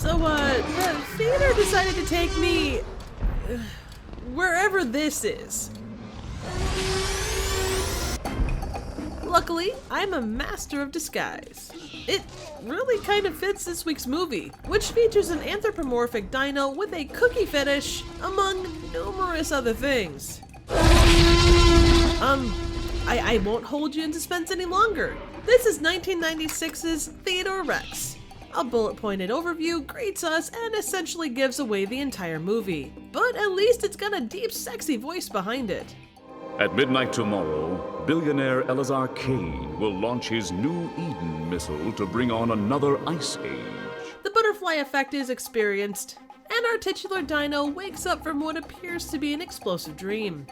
The theater decided to take me wherever this is. Luckily, I'm a master of disguise. It really kind of fits this week's movie, which features an anthropomorphic dino with a cookie fetish, among numerous other things. I won't hold you in suspense any longer. This is 1996's Theodore Rex. A bullet-pointed overview greets us and essentially gives away the entire movie. But at least it's got a deep, sexy voice behind it. At midnight tomorrow, billionaire Eleazar Kane will launch his new Eden missile to bring on another ice age. The butterfly effect is experienced, and our titular dino wakes up from what appears to be an explosive dream.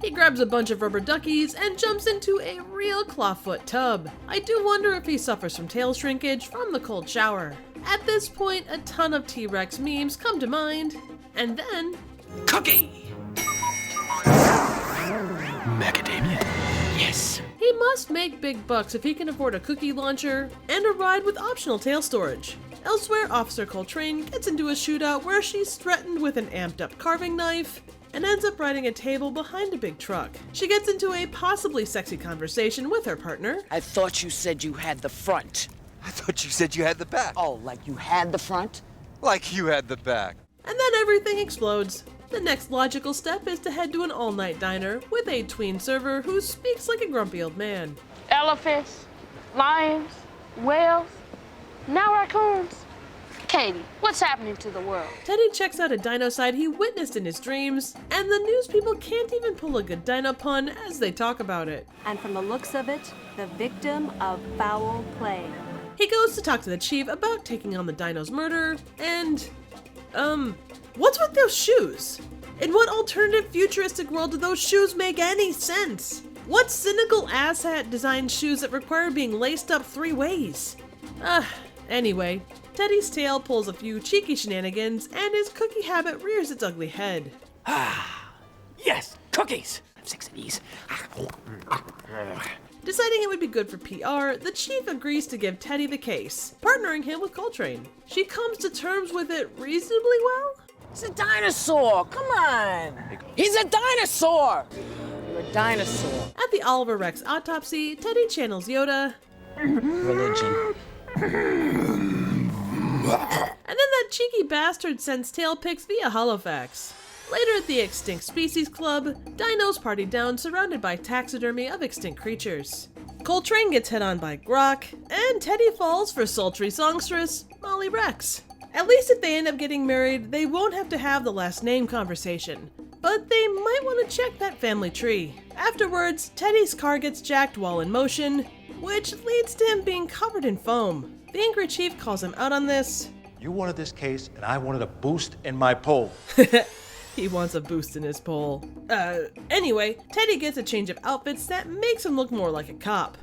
He grabs a bunch of rubber duckies and jumps into a real clawfoot tub. I do wonder if he suffers from tail shrinkage from the cold shower. At this point, a ton of T-Rex memes come to mind, and then... Cookie! Macadamia? Yes. He must make big bucks if he can afford a cookie launcher and a ride with optional tail storage. Elsewhere, Officer Coltrane gets into a shootout where she's threatened with an amped-up carving knife and ends up riding a table behind a big truck. She gets into a possibly sexy conversation with her partner. I thought you said you had the front. I thought you said you had the back. Oh, like you had the front? Like you had the back. And then everything explodes. The next logical step is to head to an all-night diner with a tween server who speaks like a grumpy old man. Elephants, lions, whales, now raccoons. Katie, what's happening to the world? Teddy checks out a dinocide he witnessed in his dreams, and the news people can't even pull a good dino pun as they talk about it. And from the looks of it, the victim of foul play. He goes to talk to the chief about taking on the dino's murder, and... what's with those shoes? In what alternative futuristic world do those shoes make any sense? What cynical asshat designed shoes that require being laced up 3 ways? Anyway, Teddy's tail pulls a few cheeky shenanigans, and his cookie habit rears its ugly head. Yes, cookies! I have 6 of these. Deciding it would be good for PR, the chief agrees to give Teddy the case, partnering him with Coltrane. She comes to terms with it reasonably well. It's a dinosaur, come on! He's a dinosaur! You're a dinosaur. At the Oliver Rex autopsy, Teddy channels Yoda. Religion. And then that cheeky bastard sends tail pics via holofax. Later at the Extinct Species Club, dinos party down surrounded by taxidermy of extinct creatures. Coltrane gets hit on by Grok, and Teddy falls for sultry songstress Molly Rex. At least if they end up getting married, they won't have to have the last name conversation. But they might want to check that family tree. Afterwards, Teddy's car gets jacked while in motion, which leads to him being covered in foam. The angry chief calls him out on this. You wanted this case, and I wanted a boost in my poll. He wants a boost in his poll. Anyway, Teddy gets a change of outfits that makes him look more like a cop.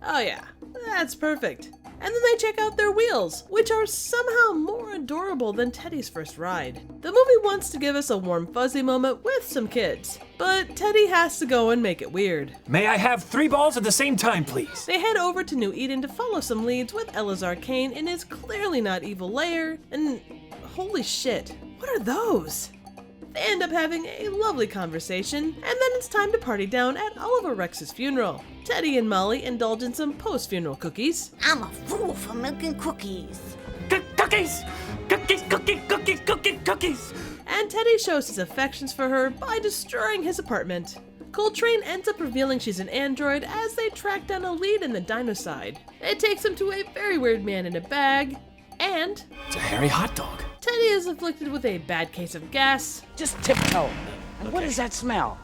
Oh yeah, that's perfect. And then they check out their wheels, which are somehow more adorable than Teddy's first ride. The movie wants to give us a warm fuzzy moment with some kids, but Teddy has to go and make it weird. May I have 3 balls at the same time, please? They head over to New Eden to follow some leads with Eleazar Kane in his clearly not evil lair, and holy shit, what are those? They end up having a lovely conversation, and then it's time to party down at Oliver Rex's funeral. Teddy and Molly indulge in some post-funeral cookies. I'm a fool for milking cookies. Cookies! Cookies, cookies, cookies, cookies, cookies! And Teddy shows his affections for her by destroying his apartment. Coltrane ends up revealing she's an android as they track down a lead in the dinocide. It takes him to a very weird man in a bag, and... It's a hairy hot dog. Teddy is afflicted with a bad case of gas. Just tiptoe. And what does that smell?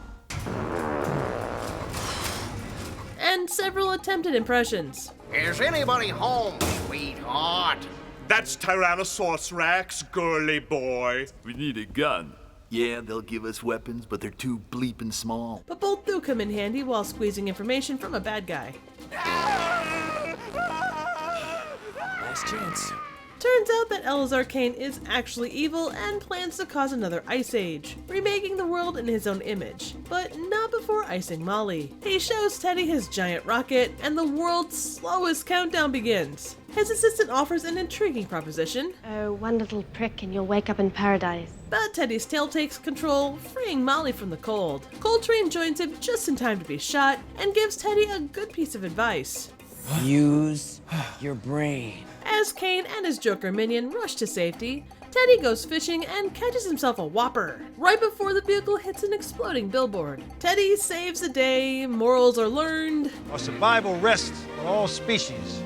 And several attempted impressions. Is anybody home, sweetheart? That's Tyrannosaurus Rex, girly boy. We need a gun. Yeah, they'll give us weapons, but they're too bleeping small. But both do come in handy while squeezing information from a bad guy. Last chance. Turns out that Elazar Kane is actually evil and plans to cause another ice age, remaking the world in his own image, but not before icing Molly. He shows Teddy his giant rocket, and the world's slowest countdown begins. His assistant offers an intriguing proposition. Oh, one little prick and you'll wake up in paradise. But Teddy's tail takes control, freeing Molly from the cold. Coltrane joins him just in time to be shot, and gives Teddy a good piece of advice. Use your brain. As Kane and his Joker minion rush to safety, Teddy goes fishing and catches himself a whopper, right before the vehicle hits an exploding billboard. Teddy saves the day, morals are learned. Our survival rests on all species,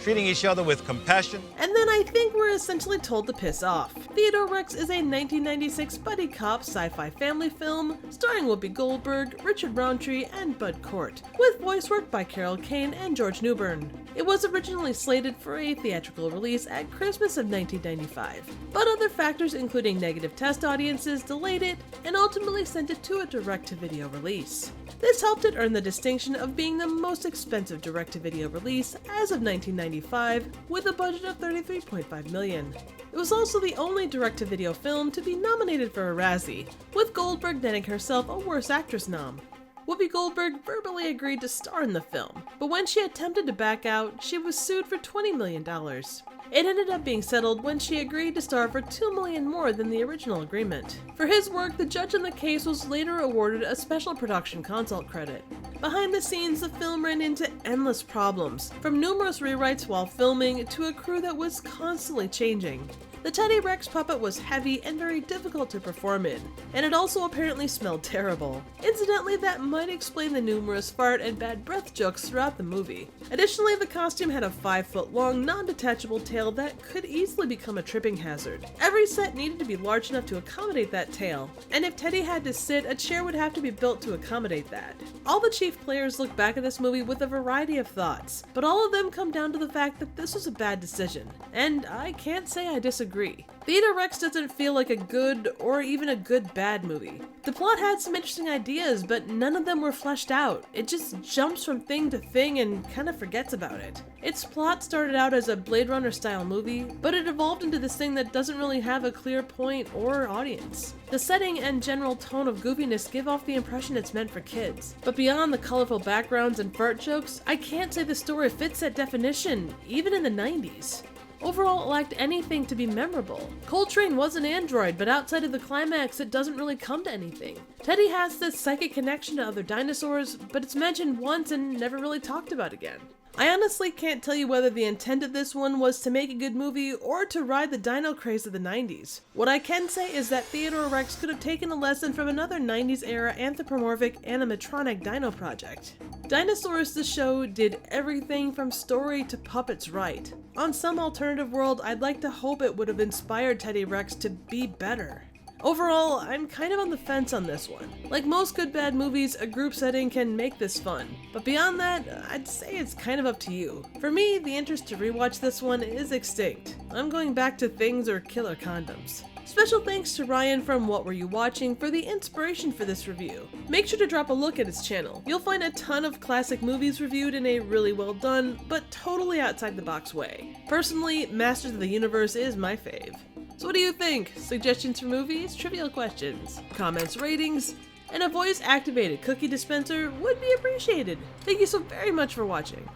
treating each other with compassion. And then I think we're essentially told to piss off. Theodore Rex is a 1996 buddy cop sci-fi family film starring Whoopi Goldberg, Richard Roundtree, and Bud Cort, with voice work by Carol Kane and George Newbern. It was originally slated for a theatrical release at Christmas of 1995, but other factors including negative test audiences delayed it and ultimately sent it to a direct-to-video release. This helped it earn the distinction of being the most expensive direct-to-video release as of 1995, with a budget of $33.5 million. It was also the only direct-to-video film to be nominated for a Razzie, with Goldberg netting herself a Worst Actress nom. Whoopi Goldberg verbally agreed to star in the film, but when she attempted to back out, she was sued for $20 million. It ended up being settled when she agreed to star for $2 million more than the original agreement. For his work, the judge in the case was later awarded a special production consult credit. Behind the scenes, the film ran into endless problems, from numerous rewrites while filming to a crew that was constantly changing. The Teddy Rex puppet was heavy and very difficult to perform in, and it also apparently smelled terrible. Incidentally, that might explain the numerous fart and bad breath jokes throughout the movie. Additionally, the costume had a 5-foot-long, non-detachable tail that could easily become a tripping hazard. Every set needed to be large enough to accommodate that tail, and if Teddy had to sit, a chair would have to be built to accommodate that. All the chief players look back at this movie with a variety of thoughts, but all of them come down to the fact that this was a bad decision, and I can't say I disagree. Theodore Rex doesn't feel like a good or even a good bad movie. The plot had some interesting ideas, but none of them were fleshed out. It just jumps from thing to thing and kind of forgets about it. Its plot started out as a Blade Runner style movie, but it evolved into this thing that doesn't really have a clear point or audience. The setting and general tone of goofiness give off the impression it's meant for kids, but beyond the colorful backgrounds and fart jokes, I can't say the story fits that definition, even in the 90s. Overall, it lacked anything to be memorable. Coltrane was an android, but outside of the climax, it doesn't really come to anything. Teddy has this psychic connection to other dinosaurs, but it's mentioned once and never really talked about again. I honestly can't tell you whether the intent of this one was to make a good movie or to ride the dino craze of the 90s. What I can say is that Theodore Rex could have taken a lesson from another 90s era anthropomorphic animatronic dino project. Dinosaurs the show did everything from story to puppets right. On some alternative world, I'd like to hope it would have inspired Teddy Rex to be better. Overall, I'm kind of on the fence on this one. Like most good bad movies, a group setting can make this fun. But beyond that, I'd say it's kind of up to you. For me, the interest to rewatch this one is extinct. I'm going back to Things or Killer Condoms. Special thanks to Ryan from What Were You Watching for the inspiration for this review. Make sure to drop a look at his channel. You'll find a ton of classic movies reviewed in a really well done, but totally outside the box way. Personally, Masters of the Universe is my fave. So what do you think? Suggestions for movies, trivial questions, comments, ratings, and a voice-activated cookie dispenser would be appreciated. Thank you so very much for watching.